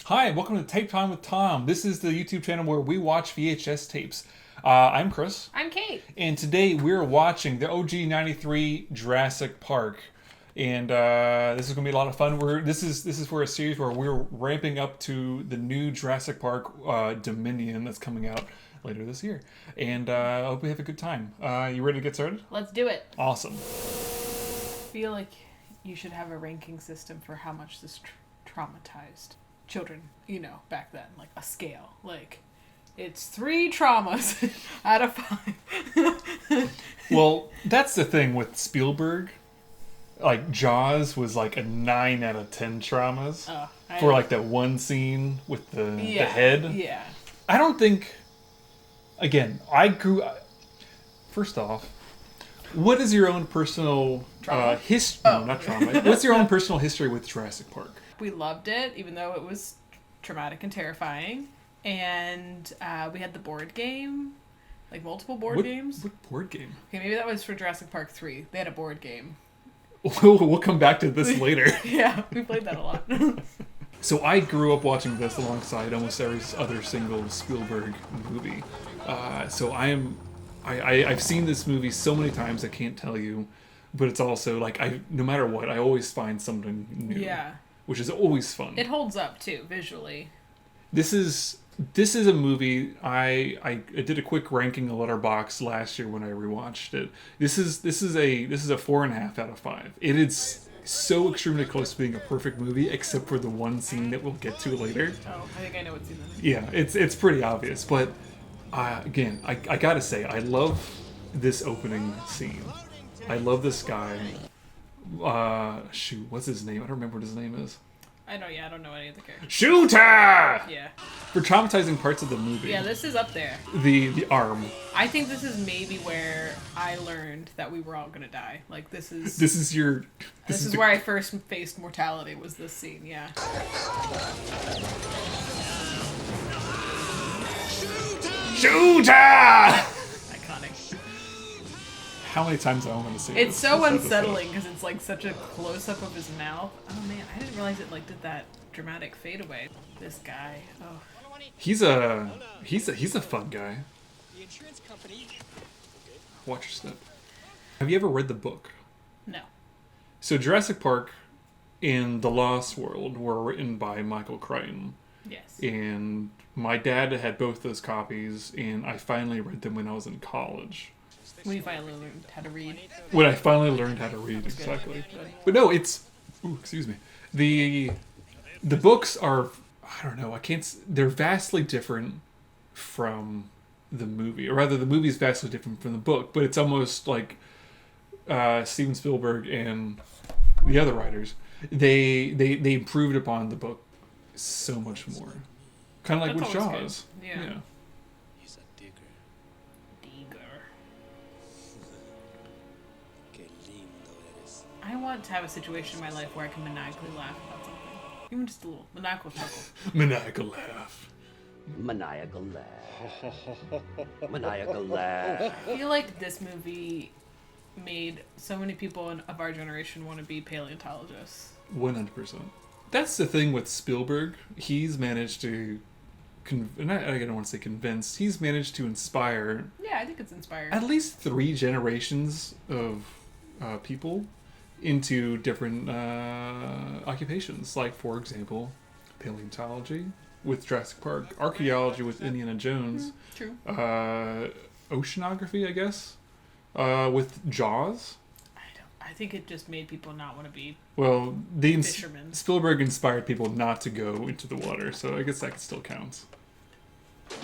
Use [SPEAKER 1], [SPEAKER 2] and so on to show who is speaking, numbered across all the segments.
[SPEAKER 1] Hi, welcome to Tape Time with Tom. This is the YouTube channel where we watch VHS tapes. I'm Chris,
[SPEAKER 2] I'm Kate.
[SPEAKER 1] and today we're watching the OG '93 Jurassic Park, and this is gonna be a lot of fun. This is for a series where we're ramping up to the new Jurassic Park Dominion that's coming out later this year, and I hope we have a good time. You ready to get started?
[SPEAKER 2] Let's do it.
[SPEAKER 1] Awesome.
[SPEAKER 2] I feel like you should have a ranking system for how much this traumatized children, back then, like a scale. Like, it's 3 traumas out of 5.
[SPEAKER 1] Well, that's the thing with Spielberg. Like, Jaws was like a 9 out of 10 traumas for like that one scene with the head.
[SPEAKER 2] Yeah.
[SPEAKER 1] I don't think. Again, First off, what is your own personal history? No, not trauma. What's your own personal history with Jurassic Park?
[SPEAKER 2] We loved it, even though it was traumatic and terrifying. And we had the board game, like multiple board games.
[SPEAKER 1] What board game?
[SPEAKER 2] Okay, maybe that was for Jurassic Park 3. They had a board game.
[SPEAKER 1] We'll come back to this later.
[SPEAKER 2] Yeah, we played that a lot.
[SPEAKER 1] So I grew up watching this alongside almost every other single Spielberg movie. So I've seen this movie so many times I can't tell you, but it's also like no matter what, I always find something new.
[SPEAKER 2] Yeah.
[SPEAKER 1] Which is always fun.
[SPEAKER 2] It holds up too visually. This
[SPEAKER 1] is a movie I did a quick ranking of Letterboxd last year when I rewatched it. This is a 4.5 out of 5. It is so extremely close to being a perfect movie, except for the one scene that we'll get to later.
[SPEAKER 2] Oh, I think I know what scene that is.
[SPEAKER 1] Yeah, it's pretty obvious, but again, I gotta say, I love this opening scene. I love this guy. What's his name? I don't remember what his name is.
[SPEAKER 2] I don't know any of the characters.
[SPEAKER 1] Shooter!
[SPEAKER 2] Yeah.
[SPEAKER 1] For traumatizing parts of the movie.
[SPEAKER 2] Yeah, this is up there.
[SPEAKER 1] The arm.
[SPEAKER 2] I think this is maybe where I learned that we were all gonna die. Like, this is where I first faced mortality, was this scene, yeah.
[SPEAKER 1] Shooter!
[SPEAKER 2] Iconic.
[SPEAKER 1] How many times am I going to say
[SPEAKER 2] It's so unsettling because it's like such a close-up of his mouth. Oh man, I didn't realize it like did that dramatic fade away. This guy, oh.
[SPEAKER 1] He's a fun guy. Watch your step. Have you ever read the book?
[SPEAKER 2] No.
[SPEAKER 1] So Jurassic Park and The Lost World were written by Michael Crichton.
[SPEAKER 2] Yes.
[SPEAKER 1] And my dad had both those copies, and I finally read them when I was in college.
[SPEAKER 2] When you finally learned how to read.
[SPEAKER 1] When I finally learned how to read, exactly. But no, excuse me. The books are, I don't know, they're vastly different from the movie. Or rather, the movie is vastly different from the book, but it's almost like Steven Spielberg and the other writers, they improved upon the book so much more. Kind of like with Jaws.
[SPEAKER 2] Yeah. I want to have a situation in my life where I can maniacally laugh about something. Even just a little. Maniacal chuckle.
[SPEAKER 1] Maniacal laugh.
[SPEAKER 3] Maniacal laugh. Maniacal laugh.
[SPEAKER 2] I feel like this movie made so many people of our generation want to be paleontologists.
[SPEAKER 1] 100%. That's the thing with Spielberg. He's managed to... I don't want to say convince. He's managed to inspire...
[SPEAKER 2] Yeah, I think it's inspiring.
[SPEAKER 1] At least 3 generations of people into different occupations. Like, for example, paleontology with Jurassic Park, archaeology with Indiana Jones,
[SPEAKER 2] True.
[SPEAKER 1] Oceanography, I guess, with Jaws.
[SPEAKER 2] I think it just made people not want to be
[SPEAKER 1] fishermen. Spielberg inspired people not to go into the water, so I guess that still counts.
[SPEAKER 2] Is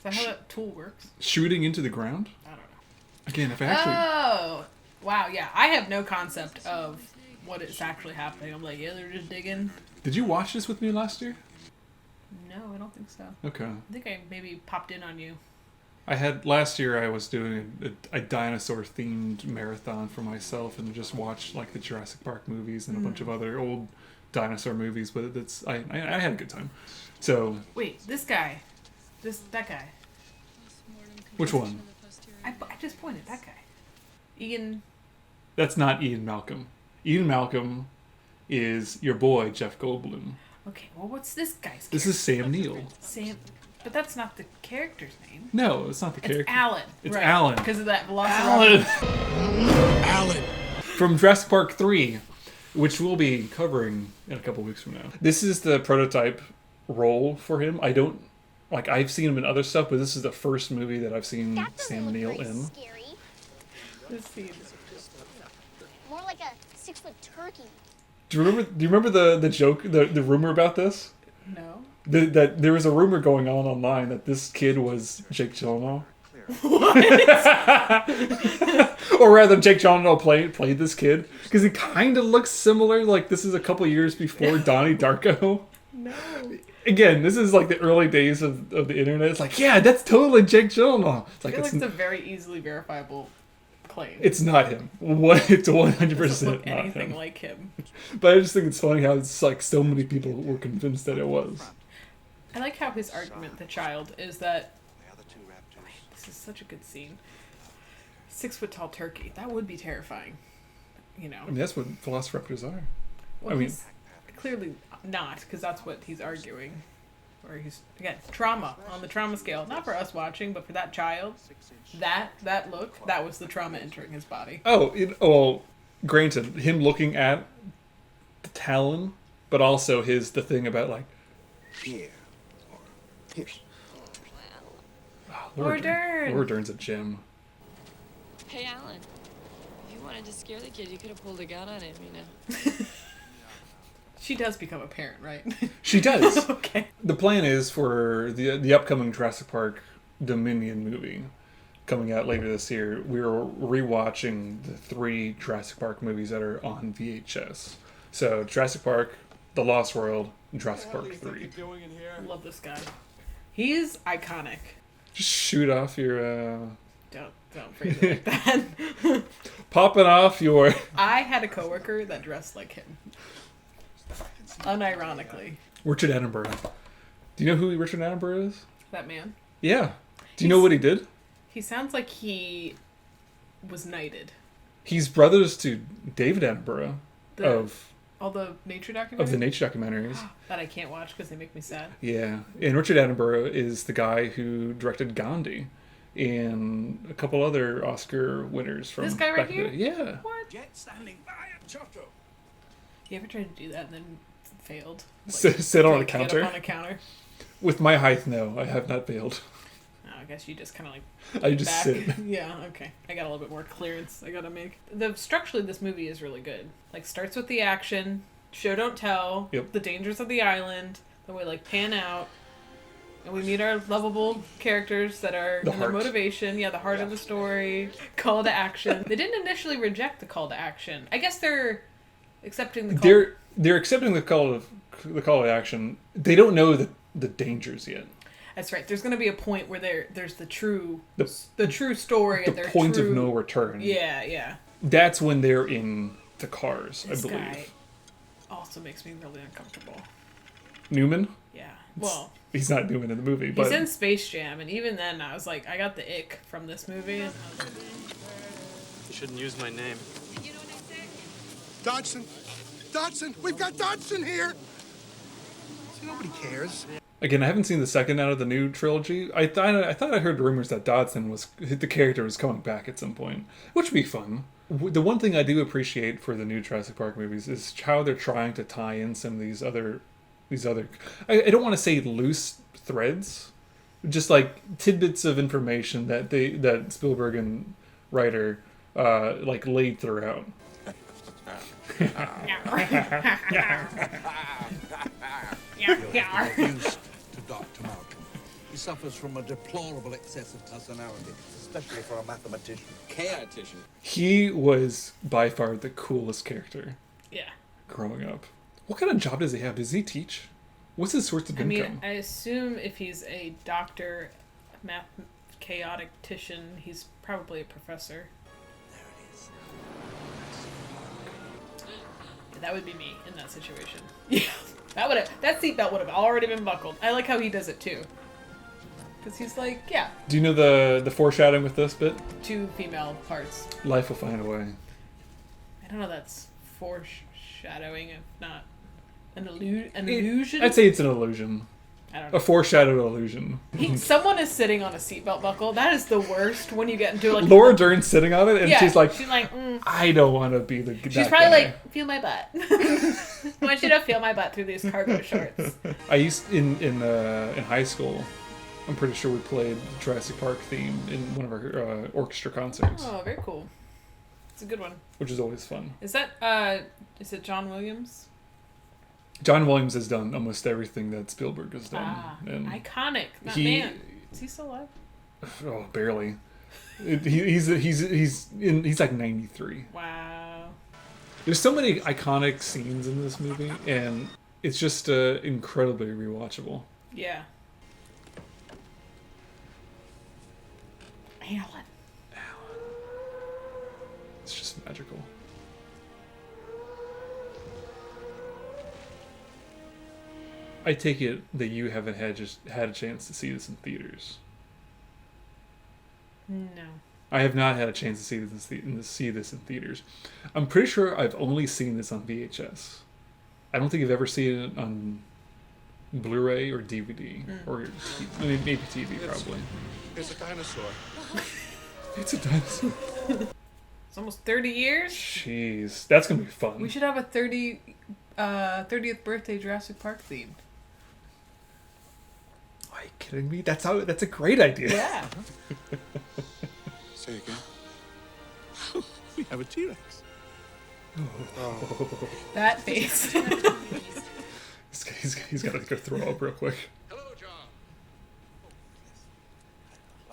[SPEAKER 2] that how that tool works?
[SPEAKER 1] Shooting into the ground?
[SPEAKER 2] I don't know.
[SPEAKER 1] Again, if I actually...
[SPEAKER 2] Oh! Wow, yeah. I have no concept of what is actually happening. I'm like, yeah, they're just digging.
[SPEAKER 1] Did you watch this with me last year?
[SPEAKER 2] No, I don't think so.
[SPEAKER 1] Okay.
[SPEAKER 2] I think I maybe popped in on you.
[SPEAKER 1] Last year I was doing a dinosaur-themed marathon for myself and just watched like the Jurassic Park movies and a bunch of other old dinosaur movies, but I had a good time. So...
[SPEAKER 2] Wait, that guy.
[SPEAKER 1] Which one?
[SPEAKER 2] I just pointed, that guy. Ian...
[SPEAKER 1] That's not Ian Malcolm. Ian Malcolm is your boy, Jeff Goldblum.
[SPEAKER 2] Okay, well, what's this guy's
[SPEAKER 1] This is Sam Neill.
[SPEAKER 2] Sam... But that's not the character's name.
[SPEAKER 1] No, it's not the character.
[SPEAKER 2] It's Alan.
[SPEAKER 1] It's Alan.
[SPEAKER 2] Because of that velociraptor.
[SPEAKER 1] Alan! From Jurassic Park 3, which we'll be covering in a couple weeks from now. This is the prototype role for him. I don't... Like, I've seen him in other stuff, but this is the first movie that I've seen Sam Neill in.
[SPEAKER 4] Scary.
[SPEAKER 2] This scene.
[SPEAKER 4] More like a 6-foot turkey.
[SPEAKER 1] Do you remember the joke, the rumor about this?
[SPEAKER 2] No.
[SPEAKER 1] That there was a rumor going on online that this kid was Jake Gyllenhaal. Or rather, Jake Gyllenhaal played this kid because he kind of looks similar. Like, this is a couple years before Donnie Darko.
[SPEAKER 2] No.
[SPEAKER 1] Again, this is like the early days of the internet. It's like, yeah, that's totally Jake Gyllenhaal. It's
[SPEAKER 2] I
[SPEAKER 1] like
[SPEAKER 2] feel like it's a very easily verifiable claim.
[SPEAKER 1] it's not him. It's 100%
[SPEAKER 2] Doesn't look
[SPEAKER 1] not
[SPEAKER 2] anything
[SPEAKER 1] him.
[SPEAKER 2] like him.
[SPEAKER 1] But I just think it's funny how it's like so many people were convinced that it was.
[SPEAKER 2] I like how his argument, the child, is that... Wait, this is such a good scene. 6-foot tall turkey. That would be terrifying. You know.
[SPEAKER 1] I mean, that's what velociraptors are.
[SPEAKER 2] Well,
[SPEAKER 1] I mean-
[SPEAKER 2] he's clearly not, because that's what he's arguing. Or he's, again, trauma, on the trauma scale. Not for us watching, but for that child. That look, that was the trauma entering his body.
[SPEAKER 1] Well, granted, him looking at the talon, but also the thing about like...
[SPEAKER 5] Here. Here.
[SPEAKER 2] Laura Dern.
[SPEAKER 1] Laura Dern's a gem.
[SPEAKER 6] Hey, Alan. If you wanted to scare the kid, you could have pulled a gun on him, you know.
[SPEAKER 2] She does become a parent, right?
[SPEAKER 1] She does.
[SPEAKER 2] Okay.
[SPEAKER 1] The plan is for the upcoming Jurassic Park Dominion movie coming out later this year. We're rewatching the 3 Jurassic Park movies that are on VHS. So Jurassic Park, The Lost World, and Jurassic Park 3.
[SPEAKER 2] I love this guy. He's iconic.
[SPEAKER 1] Just shoot off your...
[SPEAKER 2] Don't phrase it like that.
[SPEAKER 1] Popping off your...
[SPEAKER 2] I had a coworker that dressed like him. Unironically.
[SPEAKER 1] Richard Attenborough. Do you know who Richard Attenborough is?
[SPEAKER 2] That man.
[SPEAKER 1] Yeah. Do you know what he did?
[SPEAKER 2] He sounds like he was knighted.
[SPEAKER 1] He's brothers to David Attenborough of
[SPEAKER 2] All the nature documentaries?
[SPEAKER 1] the nature documentaries.
[SPEAKER 2] That I can't watch because they make me sad.
[SPEAKER 1] Yeah. And Richard Attenborough is the guy who directed Gandhi and a couple other Oscar winners from
[SPEAKER 2] This guy right
[SPEAKER 1] back in the
[SPEAKER 2] here?
[SPEAKER 1] day. Yeah.
[SPEAKER 2] What?
[SPEAKER 5] Jet standing by at Chotto.
[SPEAKER 2] You ever tried to do that and then failed?
[SPEAKER 1] Sit on a
[SPEAKER 2] Get
[SPEAKER 1] counter.
[SPEAKER 2] up on a counter?
[SPEAKER 1] With my height, no, I have not failed.
[SPEAKER 2] Oh, I guess you just kind of like
[SPEAKER 1] I just
[SPEAKER 2] back.
[SPEAKER 1] sit.
[SPEAKER 2] Yeah, okay. I got a little bit more clearance I gotta make. Structurally, this movie is really good. Like, starts with the action, show don't tell,
[SPEAKER 1] Yep.
[SPEAKER 2] the dangers of the island, then we like pan out, and we meet our lovable characters that are
[SPEAKER 1] The
[SPEAKER 2] in their
[SPEAKER 1] heart.
[SPEAKER 2] motivation. Yeah, the heart of the story. Call to action. They didn't initially reject the call to action. I guess they're accepting the call.
[SPEAKER 1] They're accepting the call to action. They don't know the dangers yet.
[SPEAKER 2] That's right. There's going to be a point where there's the true
[SPEAKER 1] The
[SPEAKER 2] story
[SPEAKER 1] the
[SPEAKER 2] and their
[SPEAKER 1] point
[SPEAKER 2] true,
[SPEAKER 1] of no return.
[SPEAKER 2] Yeah.
[SPEAKER 1] That's when they're in the cars,
[SPEAKER 2] This
[SPEAKER 1] I believe.
[SPEAKER 2] guy also makes me really uncomfortable.
[SPEAKER 1] Newman?
[SPEAKER 2] Yeah. Well,
[SPEAKER 1] He's not Newman in the movie,
[SPEAKER 2] he's
[SPEAKER 1] but
[SPEAKER 2] in Space Jam, and even then, I was like, I got the ick from this movie. And
[SPEAKER 7] You shouldn't use my name.
[SPEAKER 5] Dodson! Dodson! We've got Dodson here! See, nobody cares.
[SPEAKER 1] again, I haven't seen the second out of the new trilogy. I thought I heard rumors that the character was coming back at some point, which would be fun. The one thing I do appreciate for the new Jurassic Park movies is how they're trying to tie in some of these other I don't want to say loose threads, just like tidbits of information that Spielberg and writer like laid throughout.
[SPEAKER 8] Used to Dr. Malcolm. He suffers from a deplorable excess of personality, especially for a mathematician. Chaotician.
[SPEAKER 1] He was by far the coolest character
[SPEAKER 2] yeah.
[SPEAKER 1] growing up. What kind of job does he have? Does he teach? What's his source of
[SPEAKER 2] I
[SPEAKER 1] income?
[SPEAKER 2] mean, I assume if he's a doctor, chaotician, he's probably a professor.
[SPEAKER 8] There it is.
[SPEAKER 2] Yeah, that would be me in that situation. Yeah. That seatbelt would have already been buckled. I like how he does it too. Because he's like, yeah,
[SPEAKER 1] Do you know the foreshadowing with this bit?
[SPEAKER 2] 2 female parts.
[SPEAKER 1] Life will find a way.
[SPEAKER 2] I don't know, that's foreshadowing, if not an illusion.
[SPEAKER 1] I'd say it's an illusion.
[SPEAKER 2] I don't
[SPEAKER 1] A
[SPEAKER 2] know.
[SPEAKER 1] foreshadowed illusion.
[SPEAKER 2] Someone is sitting on a seatbelt buckle. That is the worst when you get into like
[SPEAKER 1] Laura Dern's sitting on it, and
[SPEAKER 2] yeah,
[SPEAKER 1] she's like,
[SPEAKER 2] mm.
[SPEAKER 1] I don't want to be the.
[SPEAKER 2] She's probably like, feel my butt. I want you to feel my butt through these cargo shorts.
[SPEAKER 1] I used in high school. I'm pretty sure we played the Jurassic Park theme in one of our orchestra concerts,
[SPEAKER 2] Oh, very cool. It's a good one.
[SPEAKER 1] which is always fun.
[SPEAKER 2] Is it John Williams?
[SPEAKER 1] John Williams has done almost everything that Spielberg has done. And
[SPEAKER 2] Iconic. That
[SPEAKER 1] he-
[SPEAKER 2] man. Is he still alive?
[SPEAKER 1] oh, barely. He's like 93.
[SPEAKER 2] Wow.
[SPEAKER 1] There's so many iconic scenes in this movie, and it's just incredibly rewatchable.
[SPEAKER 2] Yeah. Alan.
[SPEAKER 1] It's just magical. I take it that you haven't had a chance to see this in theaters.
[SPEAKER 2] No.
[SPEAKER 1] I have not had a chance to see this in theaters. I'm pretty sure I've only seen this on VHS. I don't think I've ever seen it on Blu-ray or DVD or maybe TV probably.
[SPEAKER 5] It's a dinosaur.
[SPEAKER 1] It's a dinosaur.
[SPEAKER 2] It's almost 30 years.
[SPEAKER 1] Jeez, that's gonna be fun.
[SPEAKER 2] We should have a 30th birthday Jurassic Park theme.
[SPEAKER 1] Are you kidding me? That's a great idea.
[SPEAKER 2] Yeah.
[SPEAKER 5] Say again. We have a T-Rex.
[SPEAKER 2] That face.
[SPEAKER 1] He's got to go throw up real quick.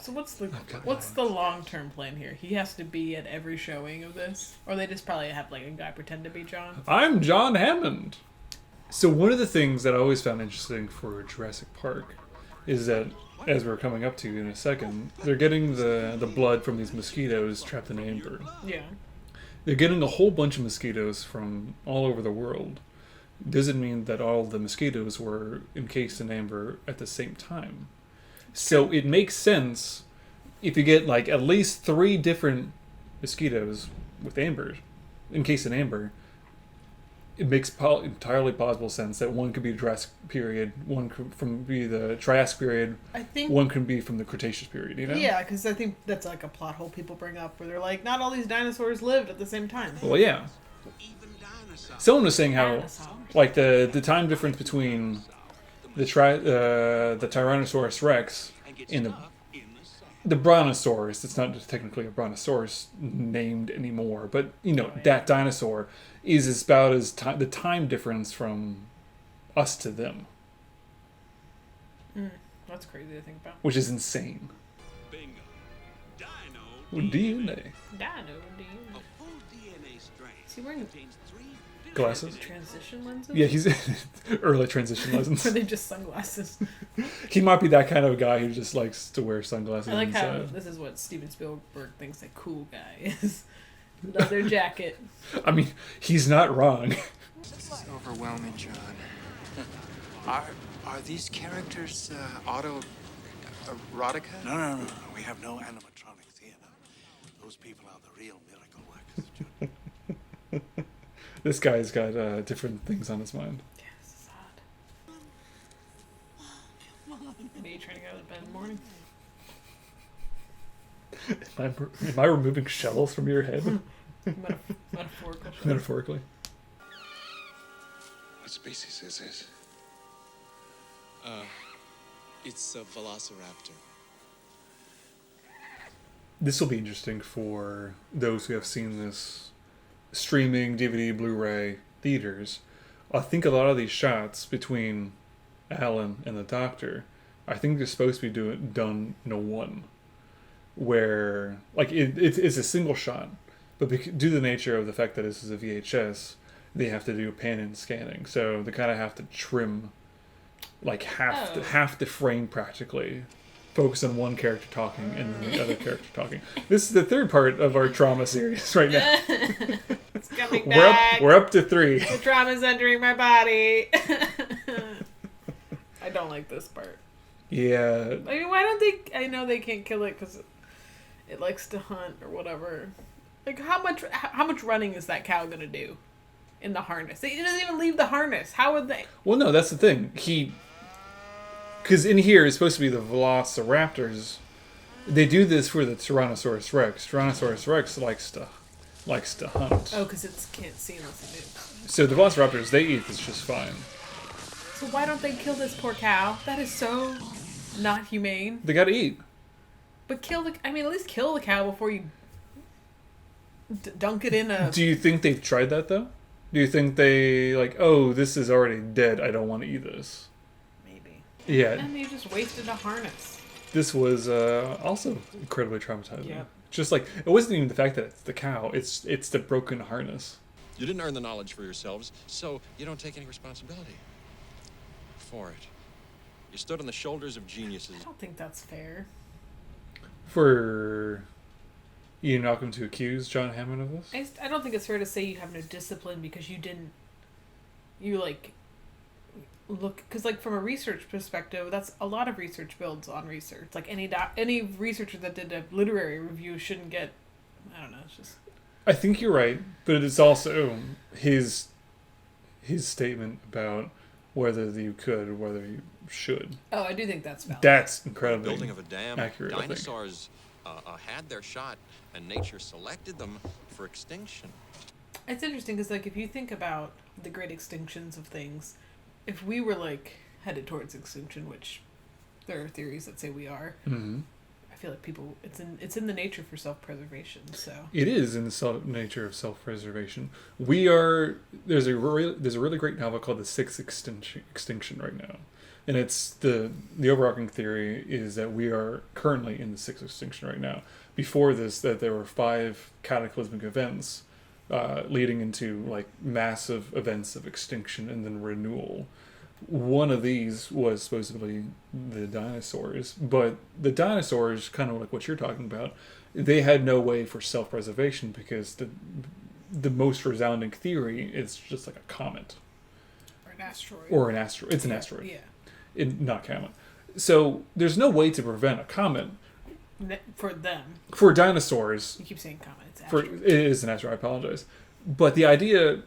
[SPEAKER 2] So what's the long-term plan here? He has to be at every showing of this? Or they just probably have like a guy pretend to be John?
[SPEAKER 1] I'm John Hammond. So one of the things that I always found interesting for Jurassic Park is that, as we're coming up to in a second, they're getting the blood from these mosquitoes trapped in amber.
[SPEAKER 2] Yeah.
[SPEAKER 1] They're getting a whole bunch of mosquitoes from all over the world. Doesn't mean that all the mosquitoes were encased in amber at the same time. So it makes sense if you get like at least 3 different mosquitoes with amber, encased in amber. It makes entirely possible sense that one could be the Jurassic period, one could be the Triassic period,
[SPEAKER 2] I think.
[SPEAKER 1] one could be from the Cretaceous period. You know?
[SPEAKER 2] Yeah, because I think that's like a plot hole people bring up where they're like, not all these dinosaurs lived at the same time.
[SPEAKER 1] Well, yeah. Someone was saying how,
[SPEAKER 2] Dinosaurs.
[SPEAKER 1] like the time difference between the Tyrannosaurus Rex and the Brontosaurus. It's not technically a Brontosaurus named anymore, but that dinosaur is about as the time difference from us to them,
[SPEAKER 2] That's crazy to think about.
[SPEAKER 1] which is insane. DNA.
[SPEAKER 2] Dino,
[SPEAKER 8] Full DNA strand
[SPEAKER 2] is he wearing
[SPEAKER 8] contains 3
[SPEAKER 1] Glasses?
[SPEAKER 2] transition lenses?
[SPEAKER 1] Yeah, he's early transition lessons.
[SPEAKER 2] Or are they just sunglasses?
[SPEAKER 1] He might be that kind of guy who just likes to wear sunglasses.
[SPEAKER 2] I like how
[SPEAKER 1] inside.
[SPEAKER 2] this is what Steven Spielberg thinks a cool guy is. Leather jacket.
[SPEAKER 1] I mean, he's not wrong.
[SPEAKER 9] This is overwhelming, John. Are these characters erotica?
[SPEAKER 8] No. We have no animatronics here. No. Those people are the real miracle workers.
[SPEAKER 1] This guy's got different things on his mind.
[SPEAKER 2] Yeah, this is odd. Are you trying to go to bed in the morning?
[SPEAKER 1] Am I removing shells from your head?
[SPEAKER 2] Metaphorical.
[SPEAKER 1] Metaphorically.
[SPEAKER 5] What species is this?
[SPEAKER 9] It's a velociraptor.
[SPEAKER 1] This will be interesting for those who have seen this streaming, DVD, Blu-ray, theaters. I think a lot of these shots between Alan and the Doctor, I think they're supposed to be done in a one. Where, like, it's a single shot, but due to the nature of the fact that this is a VHS, they have to do pan-in scanning. So they kind of have to trim, like, half the frame practically, focus on one character talking and then the other character talking. This is the third part of our trauma series right now.
[SPEAKER 2] It's coming back.
[SPEAKER 1] We're up to 3.
[SPEAKER 2] The drama's entering my body. I don't like this part.
[SPEAKER 1] Yeah.
[SPEAKER 2] I mean, why don't they... I know they can't kill it because it likes to hunt or whatever. Like, how much running is that cow gonna do? in the harness. He doesn't even leave the harness. How would they?
[SPEAKER 1] Well, no, that's the thing. Because in here it's supposed to be the velociraptors. They do this for the Tyrannosaurus Rex. Tyrannosaurus Rex likes to hunt.
[SPEAKER 2] Oh, because it can't see unless it moves.
[SPEAKER 1] So the velociraptors, they eat this just fine.
[SPEAKER 2] So why don't they kill this poor cow? That is so not humane.
[SPEAKER 1] They gotta eat.
[SPEAKER 2] But at least kill the cow before you dunk it in a...
[SPEAKER 1] Do you think they've tried that, though? Do you think they, oh, this is already dead, I don't want to eat this?
[SPEAKER 2] Maybe.
[SPEAKER 1] Yeah.
[SPEAKER 2] And you just wasted a harness.
[SPEAKER 1] This was also incredibly traumatizing.
[SPEAKER 2] Yep.
[SPEAKER 1] Just it wasn't even the fact that it's the cow, it's the broken harness.
[SPEAKER 10] You didn't earn the knowledge for yourselves, so you don't take any responsibility for it. You stood on the shoulders of geniuses.
[SPEAKER 2] I don't think that's fair.
[SPEAKER 1] For Ian Malcolm to accuse John Hammond of this?
[SPEAKER 2] I don't think it's fair to say you have no discipline because you look, because from a research perspective, that's a lot of research builds on research. Any researcher that did a literary review shouldn't get, I don't know, it's just...
[SPEAKER 1] I think you're right, but it's also his statement about whether you could or whether you should.
[SPEAKER 2] Oh, I do think that's valid.
[SPEAKER 1] That's incredibly
[SPEAKER 10] Building of a dam,
[SPEAKER 1] accurate.
[SPEAKER 10] dinosaurs had their shot, and nature selected them for extinction.
[SPEAKER 2] It's interesting because if you think about the great extinctions of things, if we were headed towards extinction, which there are theories that say we are,
[SPEAKER 1] Mm-hmm.
[SPEAKER 2] I feel like people it's in the nature for self-preservation. So
[SPEAKER 1] it is in the nature of self-preservation. There's a really great novel called The Sixth Extinction right now, and it's the overarching theory is that we are currently in the sixth extinction right now. Before this, that there were 5 cataclysmic events leading into massive events of extinction and then renewal. One of these was supposedly the dinosaurs, but the dinosaurs, kind of like what you're talking about, they had no way for self-preservation because the most resounding theory is just like a comet. Or an asteroid. It's an asteroid.
[SPEAKER 2] Yeah.
[SPEAKER 1] Not a comet. So there's no way to prevent a comet.
[SPEAKER 2] For them.
[SPEAKER 1] For dinosaurs.
[SPEAKER 2] You keep saying comet. It's asteroid.
[SPEAKER 1] It is an asteroid, I apologize. But the idea,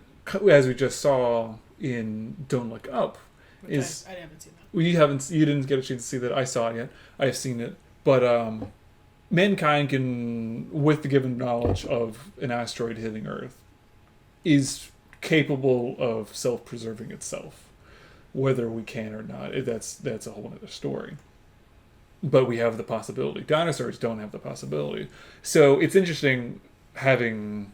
[SPEAKER 1] as we just saw in Don't Look Up, is...
[SPEAKER 2] I haven't seen that.
[SPEAKER 1] You didn't get a chance to see that. I saw it yet. I've seen it. But mankind can, with the given knowledge of an asteroid hitting Earth, is capable of self-preserving itself. Whether we can or not, that's a whole other story. But we have the possibility. Dinosaurs don't have the possibility. So it's interesting having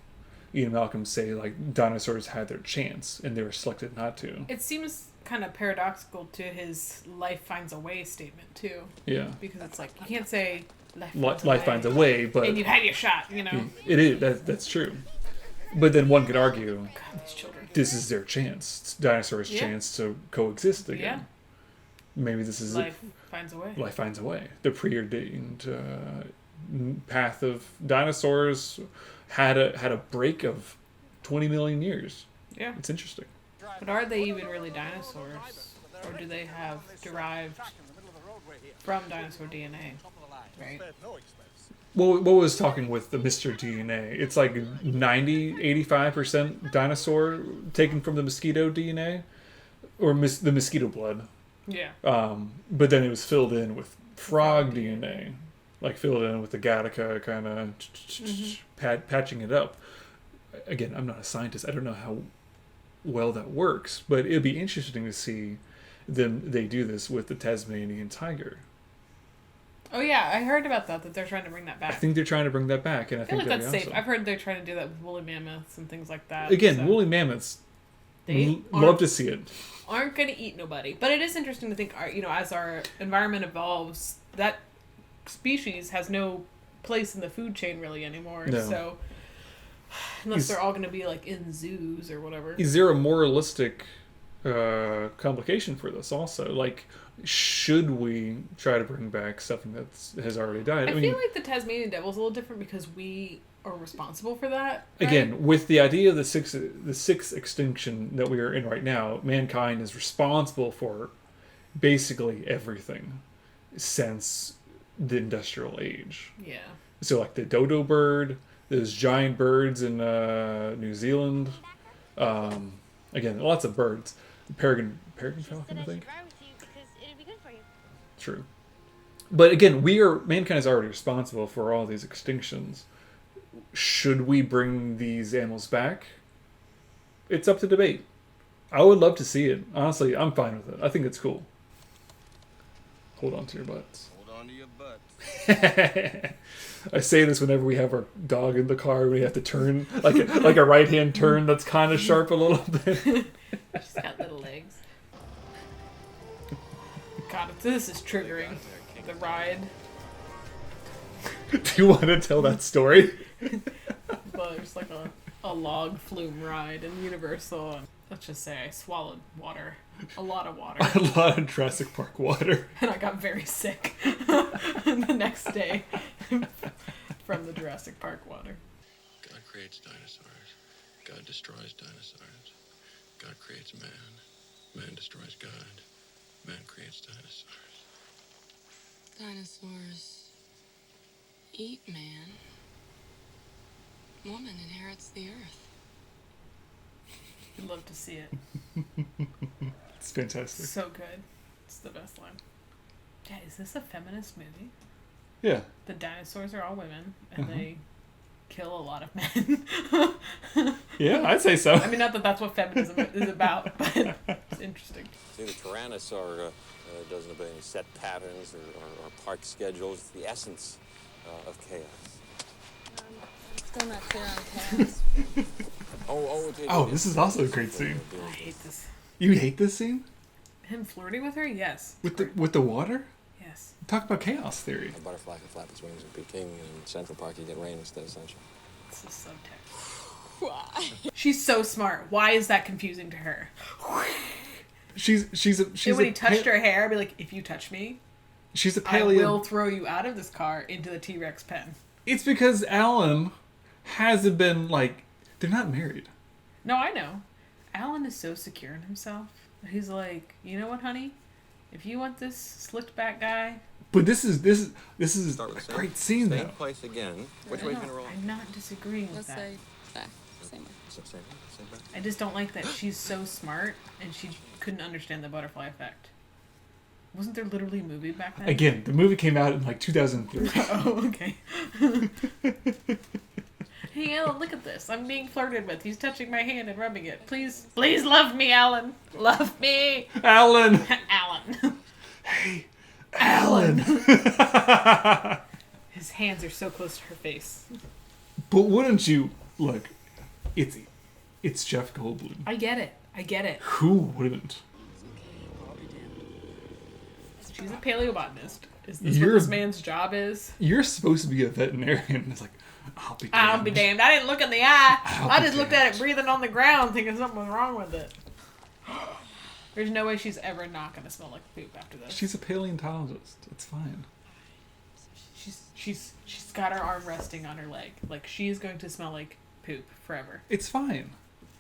[SPEAKER 1] Ian Malcolm say dinosaurs had their chance and they were selected not to.
[SPEAKER 2] It seems kind of paradoxical to his life finds a way statement too.
[SPEAKER 1] Yeah.
[SPEAKER 2] Because it's you can't say
[SPEAKER 1] life finds a way, but
[SPEAKER 2] and you had your shot,
[SPEAKER 1] It is that's true. But then one could argue
[SPEAKER 2] God, these children.
[SPEAKER 1] This is their chance. It's dinosaurs' chance to coexist again.
[SPEAKER 2] Yeah.
[SPEAKER 1] Maybe this is
[SPEAKER 2] Life finds a way.
[SPEAKER 1] Life finds a way. The preordained path of dinosaurs had a break of 20 million years.
[SPEAKER 2] Yeah.
[SPEAKER 1] It's interesting.
[SPEAKER 2] But are they even really dinosaurs? Or do they have derived from dinosaur DNA? Right?
[SPEAKER 1] Well, what was talking with the Mr. DNA? It's 90-85% dinosaur taken from the mosquito DNA. Or the mosquito blood.
[SPEAKER 2] Yeah.
[SPEAKER 1] But then it was filled in with frog DNA. Filled in with the Gattaca kind of patching it up. Again, I'm not a scientist. I don't know how well that works. But it'd be interesting to see they do this with the Tasmanian tiger.
[SPEAKER 2] Oh yeah, I heard about that they're trying to bring that back.
[SPEAKER 1] I think they're trying to bring that back, and I think
[SPEAKER 2] that's safe.
[SPEAKER 1] awesome.
[SPEAKER 2] I've heard they're trying to do that with woolly mammoths and things like that.
[SPEAKER 1] Again, woolly mammoths. Love to see it.
[SPEAKER 2] Aren't going to eat nobody, but it is interesting to think. As our environment evolves, that species has no place in the food chain really anymore. No. So unless they're all going to be in zoos or whatever.
[SPEAKER 1] Is there a moralistic complication for this also? Should we try to bring back something that has already died?
[SPEAKER 2] I feel like the Tasmanian devil's a little different because we are responsible for that. Right?
[SPEAKER 1] Again, with the idea of the sixth extinction that we are in right now, mankind is responsible for basically everything since the industrial age.
[SPEAKER 2] Yeah.
[SPEAKER 1] So the dodo bird, those giant birds in New Zealand, Again, lots of birds. Peregrine falcon,
[SPEAKER 4] Said
[SPEAKER 1] I
[SPEAKER 4] I
[SPEAKER 1] think.
[SPEAKER 4] should ride with you because it'd be good for you.
[SPEAKER 1] True. But again, mankind is already responsible for all these extinctions. Should we bring these animals back? It's up to debate. I would love to see it. Honestly, I'm fine with it. I think it's cool. Hold on to your butts.
[SPEAKER 10] Hold on to your butts.
[SPEAKER 1] I say this whenever we have our dog in the car. We have to turn like a right hand turn that's kind of sharp a little bit.
[SPEAKER 2] She's got little legs. God, this is triggering. The ride.
[SPEAKER 1] Do you want to tell that story?
[SPEAKER 2] Well, there's like a log flume ride in Universal, and let's just say I swallowed water. A lot of water.
[SPEAKER 1] A lot of Jurassic Park water.
[SPEAKER 2] And I got very sick the next day from the Jurassic Park water.
[SPEAKER 10] God creates dinosaurs. God destroys dinosaurs. God creates man. Man destroys God. Man creates dinosaurs.
[SPEAKER 6] Dinosaurs eat man. Woman inherits the earth.
[SPEAKER 2] You'd love to see it.
[SPEAKER 1] It's fantastic.
[SPEAKER 2] So good. It's the best line. Yeah, is this a feminist movie?
[SPEAKER 1] Yeah.
[SPEAKER 2] The dinosaurs are all women, and they kill a lot of men.
[SPEAKER 1] Yeah, I'd say so.
[SPEAKER 2] I mean, not that that's what feminism is about, but it's interesting.
[SPEAKER 11] See, the Tyrannosaur doesn't obey any set patterns or park schedules. It's the essence of chaos.
[SPEAKER 4] Still not clear on chaos.
[SPEAKER 1] Oh, this is also a great scene.
[SPEAKER 2] I hate this.
[SPEAKER 1] You hate this scene?
[SPEAKER 2] Him flirting with her? Yes.
[SPEAKER 1] With the water?
[SPEAKER 2] Yes.
[SPEAKER 1] Talk about chaos theory.
[SPEAKER 11] A butterfly can flap its wings and be king. In Central Park, you get rain instead of sunshine.
[SPEAKER 2] This is subtext. Why? She's so smart. Why is that confusing to her?
[SPEAKER 1] She's
[SPEAKER 2] And when he touched her hair, I'd be like, if you touch me,
[SPEAKER 1] she's a
[SPEAKER 2] I
[SPEAKER 1] paleo.
[SPEAKER 2] will throw you out of this car into the T-Rex pen.
[SPEAKER 1] It's because Alan hasn't been like, they're not married.
[SPEAKER 2] No, I know. Alan is so secure in himself. He's like, you know what, honey? If you want this slicked back guy.
[SPEAKER 1] But this is a
[SPEAKER 11] Start with the
[SPEAKER 1] great scene
[SPEAKER 11] same
[SPEAKER 1] though.
[SPEAKER 11] place again. Which way's gonna roll?
[SPEAKER 2] I'm not disagreeing with
[SPEAKER 6] Let's
[SPEAKER 2] that.
[SPEAKER 6] say back. Same way.
[SPEAKER 11] Same back.
[SPEAKER 2] I just don't like that she's so smart and she couldn't understand the butterfly effect. Wasn't there literally a movie back then?
[SPEAKER 1] Again, the movie came out in like 2003.
[SPEAKER 2] Oh, okay. Hey, Alan, look at this. I'm being flirted with. He's touching my hand and rubbing it. Please love me, Alan. Love me.
[SPEAKER 1] Alan.
[SPEAKER 2] Alan.
[SPEAKER 1] Hey, Alan.
[SPEAKER 2] His hands are so close to her face.
[SPEAKER 1] But wouldn't you look? It's Jeff Goldblum.
[SPEAKER 2] I get it.
[SPEAKER 1] Who wouldn't?
[SPEAKER 2] She's a paleobotanist. Is this what this man's job is?
[SPEAKER 1] You're supposed to be a veterinarian. It's like,
[SPEAKER 2] I'll be damned. I didn't look in the eye. I just looked at it breathing on the ground thinking something was wrong with it. There's no way she's ever not going to smell like poop after this.
[SPEAKER 1] She's a paleontologist. It's fine.
[SPEAKER 2] She's got her arm resting on her leg. Like, she's going to smell like poop forever.
[SPEAKER 1] It's fine.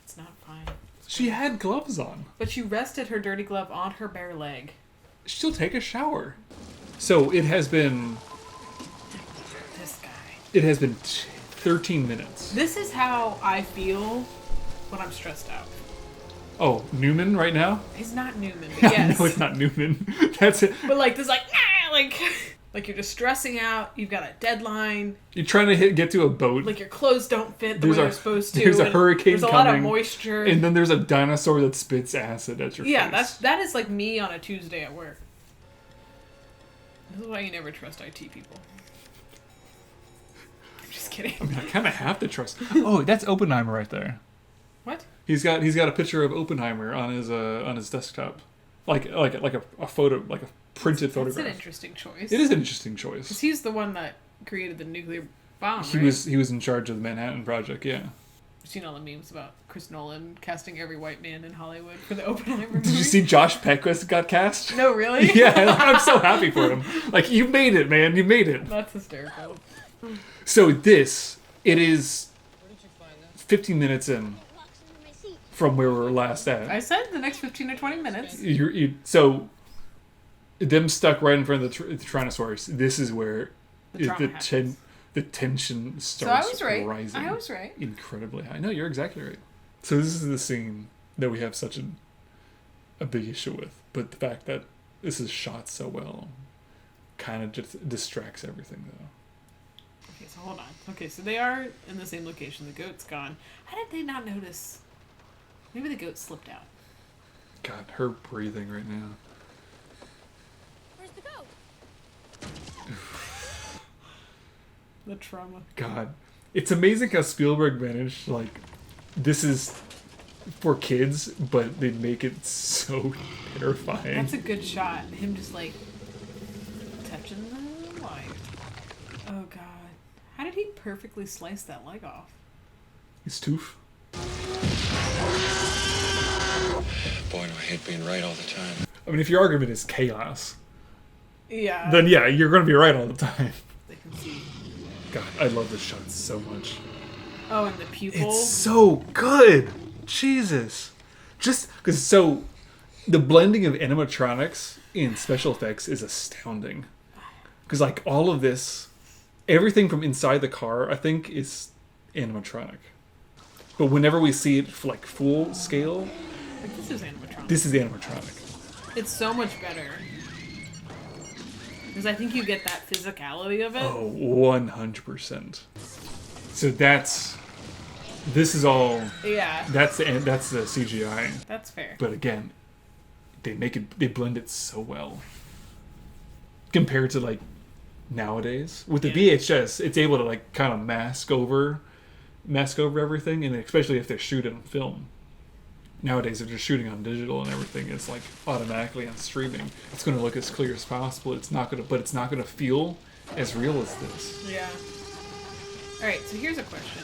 [SPEAKER 2] It's not fine.
[SPEAKER 1] She had gloves on.
[SPEAKER 2] But she rested her dirty glove on her bare leg.
[SPEAKER 1] She'll take a shower. So it has been...
[SPEAKER 2] This guy.
[SPEAKER 1] It has been 13 minutes.
[SPEAKER 2] This is how I feel when I'm stressed out.
[SPEAKER 1] Oh, Newman right now?
[SPEAKER 2] He's not Newman, but yes.
[SPEAKER 1] No, it's not Newman. That's it.
[SPEAKER 2] But like this, like you're just stressing out. You've got a deadline.
[SPEAKER 1] You're trying to get to a boat.
[SPEAKER 2] Like your clothes don't fit the way they're supposed to.
[SPEAKER 1] There's a hurricane
[SPEAKER 2] There's a
[SPEAKER 1] coming.
[SPEAKER 2] lot of moisture.
[SPEAKER 1] And then there's a dinosaur that spits acid at your face.
[SPEAKER 2] Yeah, that is like me on a Tuesday at work. This is why you never trust IT people. I'm just kidding.
[SPEAKER 1] I mean, I kind of have to trust. Oh, that's Oppenheimer right there.
[SPEAKER 2] What?
[SPEAKER 1] He's got a picture of Oppenheimer on his desktop, like a photo, like a printed photograph.
[SPEAKER 2] That's an interesting choice.
[SPEAKER 1] It is an interesting choice.
[SPEAKER 2] Because he's the one that created the nuclear bomb.
[SPEAKER 1] He
[SPEAKER 2] right?
[SPEAKER 1] was in charge of the Manhattan Project. Yeah.
[SPEAKER 2] I've seen all the memes about Chris Nolan casting every white man in Hollywood for the Oppenheimer movie.
[SPEAKER 1] Did you see Josh Peck got cast?
[SPEAKER 2] No, really?
[SPEAKER 1] Yeah, I'm so happy for him. Like, you made it, man. You made it.
[SPEAKER 2] That's hysterical.
[SPEAKER 1] So it is 15 minutes in from where we were last at.
[SPEAKER 2] I said the next 15 or 20 minutes.
[SPEAKER 1] So them stuck right in front of the Tyrannosaurus. This is where the tension starts
[SPEAKER 2] So I was right.
[SPEAKER 1] rising.
[SPEAKER 2] I was right.
[SPEAKER 1] Incredibly high. No, you're exactly right. So this is the scene that we have such a big issue with. But the fact that this is shot so well kind of just distracts everything, though.
[SPEAKER 2] Okay, so hold on. Okay, so they are in the same location. The goat's gone. How did they not notice? Maybe the goat slipped out.
[SPEAKER 1] God, her breathing right now.
[SPEAKER 4] Where's the goat?
[SPEAKER 2] The trauma.
[SPEAKER 1] God. It's amazing how Spielberg managed, like, this is for kids, but they make it so terrifying.
[SPEAKER 2] That's a good shot. Him just, like, touching the light. Oh, God. How did he perfectly slice that leg off?
[SPEAKER 1] His tooth.
[SPEAKER 10] Boy, do I hate being right all the time.
[SPEAKER 1] I mean, if your argument is chaos,
[SPEAKER 2] Yeah.
[SPEAKER 1] then yeah, you're going to be right all the time.
[SPEAKER 2] They can see.
[SPEAKER 1] God, I love this shot so much.
[SPEAKER 2] Oh, and the pupil.
[SPEAKER 1] It's so good. Jesus. Just because, so the blending of animatronics in special effects is astounding. Because, like, all of this, everything from inside the car, I think, is animatronic. But whenever we see it for, like, full scale,
[SPEAKER 2] Like, this is animatronic.
[SPEAKER 1] this is animatronic.
[SPEAKER 2] It's so much better. Because I think you get that physicality of it.
[SPEAKER 1] Oh, 100%. So this is all.
[SPEAKER 2] Yeah.
[SPEAKER 1] That's the CGI.
[SPEAKER 2] That's fair.
[SPEAKER 1] But again, they blend it so well. Compared to, like, nowadays with the VHS, it's able to, like, kind of mask over everything, and especially if they're shooting on film. Nowadays, if they're shooting on digital and everything, it's like automatically on streaming. It's going to look as clear as possible. It's not going to feel as real as this.
[SPEAKER 2] Yeah. All right. So here's a question.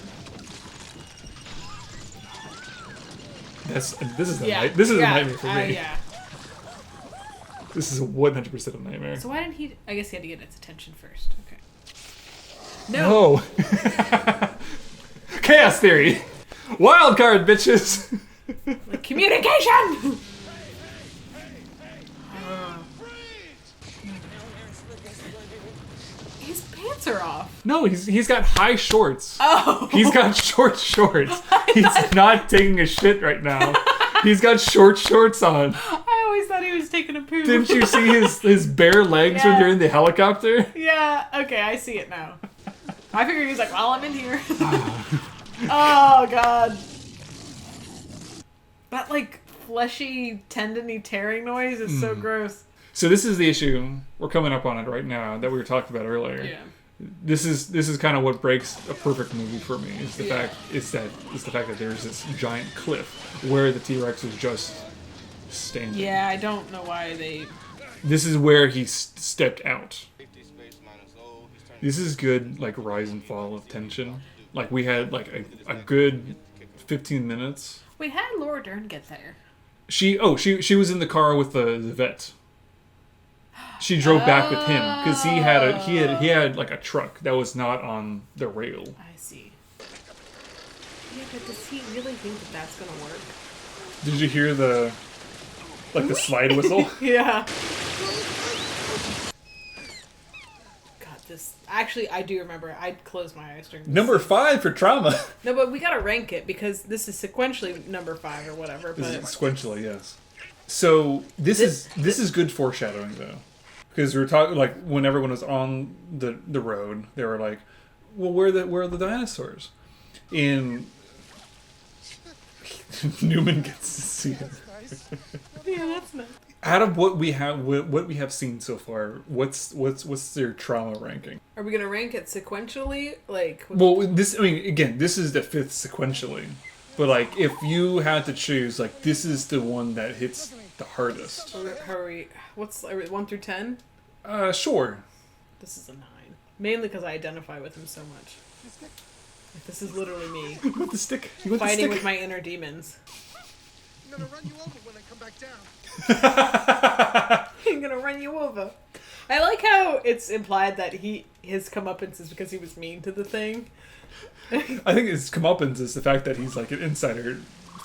[SPEAKER 1] This is a
[SPEAKER 2] Yeah.
[SPEAKER 1] nightmare for me.
[SPEAKER 2] Yeah.
[SPEAKER 1] This is 100% a nightmare.
[SPEAKER 2] So why didn't he? I guess he had to get its attention first. Okay. No.
[SPEAKER 1] Chaos theory. Wild card, bitches.
[SPEAKER 2] Like, communication. His pants are off.
[SPEAKER 1] No, he's got high shorts.
[SPEAKER 2] Oh.
[SPEAKER 1] He's got short shorts. He's not taking a shit right now. He's got short shorts on.
[SPEAKER 2] I always thought he was taking a poo.
[SPEAKER 1] Didn't you see his bare legs when they're in the helicopter?
[SPEAKER 2] Yeah. Okay, I see it now. I figured he was like, "Well, I'm in here." Oh God. That, like, fleshy, tendony tearing noise is so gross.
[SPEAKER 1] So this is the issue. We're coming up on it right now that we were talking about earlier.
[SPEAKER 2] Yeah.
[SPEAKER 1] This is kind of what breaks a perfect movie for me. Is the fact that there's this giant cliff where the T-Rex is just standing.
[SPEAKER 2] Yeah, I don't know why they.
[SPEAKER 1] This is where he stepped out. This is good, like, rise and fall of tension. Like, we had, like, a good 15 minutes.
[SPEAKER 2] Wait, how did Laura Dern get there?
[SPEAKER 1] She was in the car with the vet. She drove back with him because he had like a truck that was not on the rail.
[SPEAKER 2] I see. Yeah, but does he really think that that's gonna work?
[SPEAKER 1] Did you hear the slide whistle?
[SPEAKER 2] Yeah. God, this actually I do remember. I'd close my eyes during this.
[SPEAKER 1] Number 5 for trauma.
[SPEAKER 2] No, but we gotta rank it because this is sequentially number 5 or whatever.
[SPEAKER 1] This
[SPEAKER 2] But
[SPEAKER 1] is sequentially, yes. So this is good foreshadowing though, because we were talking, like, when everyone was on the road, they were like, "Well, where are the dinosaurs?" And Newman gets to see it.
[SPEAKER 2] Yeah, that's nice.
[SPEAKER 1] Out of what we have seen so far, what's their trauma ranking?
[SPEAKER 2] Are we gonna rank it sequentially? Like,
[SPEAKER 1] Well, this is the 5th sequentially, but, like, if you had to choose, like, this is the one that hits the hardest.
[SPEAKER 2] how are we? What's 1 through 10?
[SPEAKER 1] Sure.
[SPEAKER 2] This is a 9. Mainly because I identify with him so much. Like, this is literally me.
[SPEAKER 1] You want the stick? You want
[SPEAKER 2] fighting
[SPEAKER 1] the stick?
[SPEAKER 2] with my inner demons.
[SPEAKER 5] I'm gonna run you over when I come back down.
[SPEAKER 2] I'm gonna run you over. I like how it's implied that his comeuppance is because he was mean to the thing.
[SPEAKER 1] I think his comeuppance is the fact that he's, like, an insider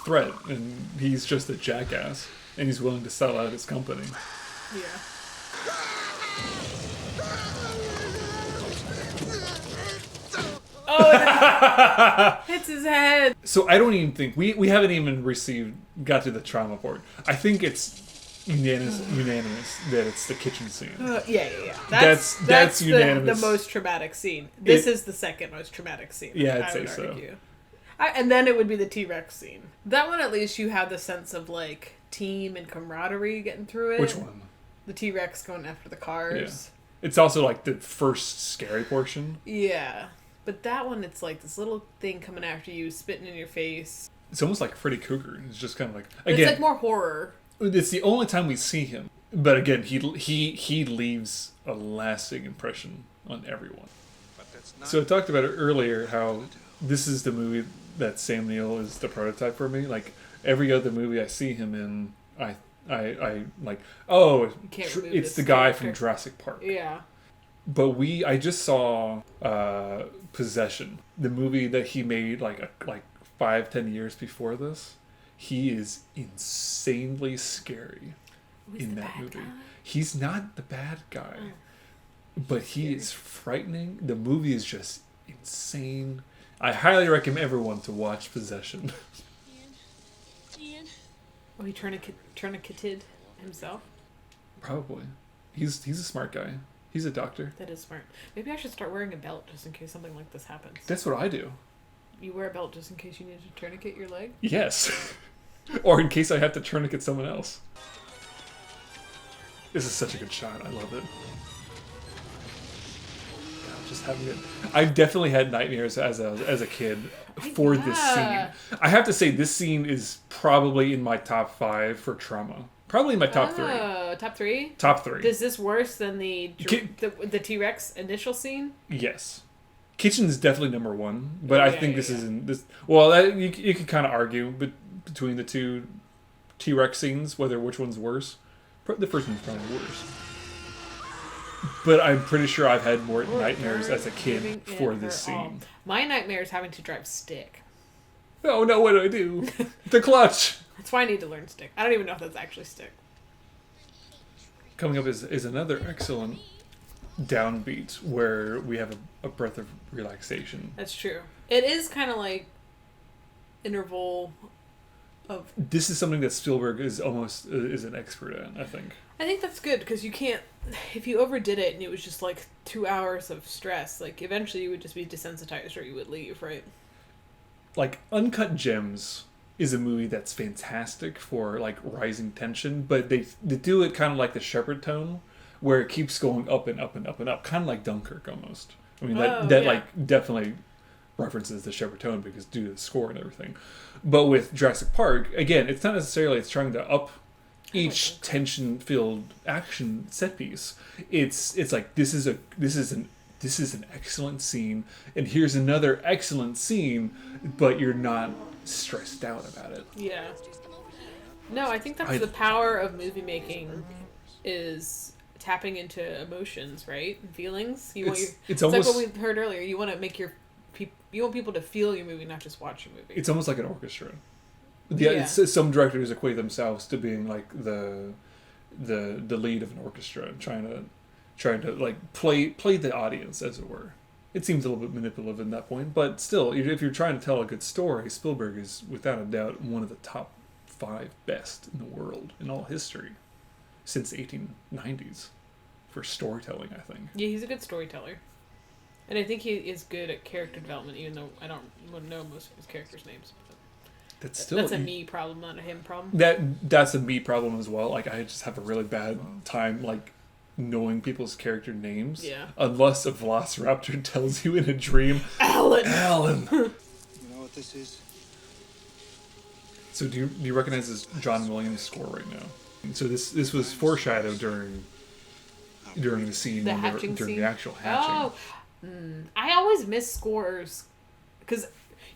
[SPEAKER 1] threat, and he's just a jackass, and he's willing to sell out his company.
[SPEAKER 2] Yeah. Oh, Hits his head.
[SPEAKER 1] So I don't even think we haven't even got to the trauma part. I think it's unanimous that it's the kitchen scene.
[SPEAKER 2] Yeah.
[SPEAKER 1] That's unanimous.
[SPEAKER 2] The most traumatic scene. This is the second most traumatic scene.
[SPEAKER 1] Yeah, I'd
[SPEAKER 2] I
[SPEAKER 1] say
[SPEAKER 2] would
[SPEAKER 1] so.
[SPEAKER 2] argue. And then it would be the T-Rex scene. That one, at least, you have the sense of like team and camaraderie getting through it.
[SPEAKER 1] Which one?
[SPEAKER 2] The T-Rex going after the cars.
[SPEAKER 1] Yeah. It's also like the first scary portion.
[SPEAKER 2] Yeah. But that one, it's like this little thing coming after you, spitting in your face.
[SPEAKER 1] It's almost like Freddy Krueger. It's just kind of like,
[SPEAKER 2] But
[SPEAKER 1] again,
[SPEAKER 2] it's like more horror.
[SPEAKER 1] It's the only time we see him. But again, he leaves a lasting impression on everyone. So I talked about it earlier, how this is the movie that Sam Neill is the prototype for me. Like, every other movie I see him in, I like, it's the guy from Jurassic Park.
[SPEAKER 2] Yeah.
[SPEAKER 1] But I just saw Possession, the movie that he made like 5-10 years before this. He is insanely scary in that movie. Guy? He's not the bad guy, but he is frightening. The movie is just insane. I highly recommend everyone to watch Possession.
[SPEAKER 2] Ian? Oh, he tourniqueted himself?
[SPEAKER 1] Probably. He's a smart guy. He's a doctor.
[SPEAKER 2] That is smart. Maybe I should start wearing a belt just in case something like this happens.
[SPEAKER 1] That's what I do.
[SPEAKER 2] You wear a belt just in case you need to tourniquet your leg?
[SPEAKER 1] Yes. Or in case I have to tourniquet someone else. This is such a good shot. I love it. God, just having it. I've definitely had nightmares as a kid for this scene. I have to say, this scene is probably in my top 5 for trauma. Probably in my top 3.
[SPEAKER 2] Top 3?
[SPEAKER 1] Top 3.
[SPEAKER 2] Is this worse than the T-Rex initial scene?
[SPEAKER 1] Yes. Kitchen is definitely number 1, but I think this isn't this. Well, you could kind of argue between the two T-Rex scenes which one's worse. The first one's probably worse. But I'm pretty sure I've had more nightmares as a kid for this scene.
[SPEAKER 2] My nightmare is having to drive stick.
[SPEAKER 1] Oh no! What do I do? The clutch.
[SPEAKER 2] That's why I need to learn stick. I don't even know if that's actually stick.
[SPEAKER 1] Coming up is another excellent downbeat where we have a breath of relaxation.
[SPEAKER 2] That's true. It is kind of like interval of.
[SPEAKER 1] This is something that Spielberg is an expert at, I think.
[SPEAKER 2] I think that's good because you can't. If you overdid it and it was just like 2 hours of stress, like eventually you would just be desensitized or you would leave, right? Like
[SPEAKER 1] Uncut Gems is a movie that's fantastic for like rising tension, but they do it kind of like the Shepherd tone, where it keeps going up and up and up and up, kind of like Dunkirk almost. I mean that like definitely references the Shepherd tone because due to the score and everything. But with Jurassic Park, again, it's not necessarily it's trying to up each tension-filled action set piece. It's like this is an excellent scene, and here's another excellent scene, but you're not stressed out about it.
[SPEAKER 2] Yeah. No, I think that's the power of movie making, is tapping into emotions, right? And feelings. It's almost like what we heard earlier. You want to make you want people to feel your movie, not just watch your movie.
[SPEAKER 1] It's almost like an orchestra. Yeah. Some directors equate themselves to being like the lead of an orchestra, trying to like play the audience, as it were. It seems a little bit manipulative in that point, but still, if you're trying to tell a good story, Spielberg is without a doubt one of the top 5 best in the world in all history since the 1890s for storytelling, I think.
[SPEAKER 2] Yeah, he's a good storyteller. And I think he is good at character development, even though I don't know most of his characters' names. That's a me problem, not a him problem.
[SPEAKER 1] That's a me problem as well. Like, I just have a really bad time, like, knowing people's character names.
[SPEAKER 2] Yeah.
[SPEAKER 1] Unless a velociraptor tells you in a dream, Alan!
[SPEAKER 8] You know what this is?
[SPEAKER 1] So do you recognize this John Williams score right now? So this was foreshadowed during the scene, during the actual hatching.
[SPEAKER 2] Oh, I always miss scores because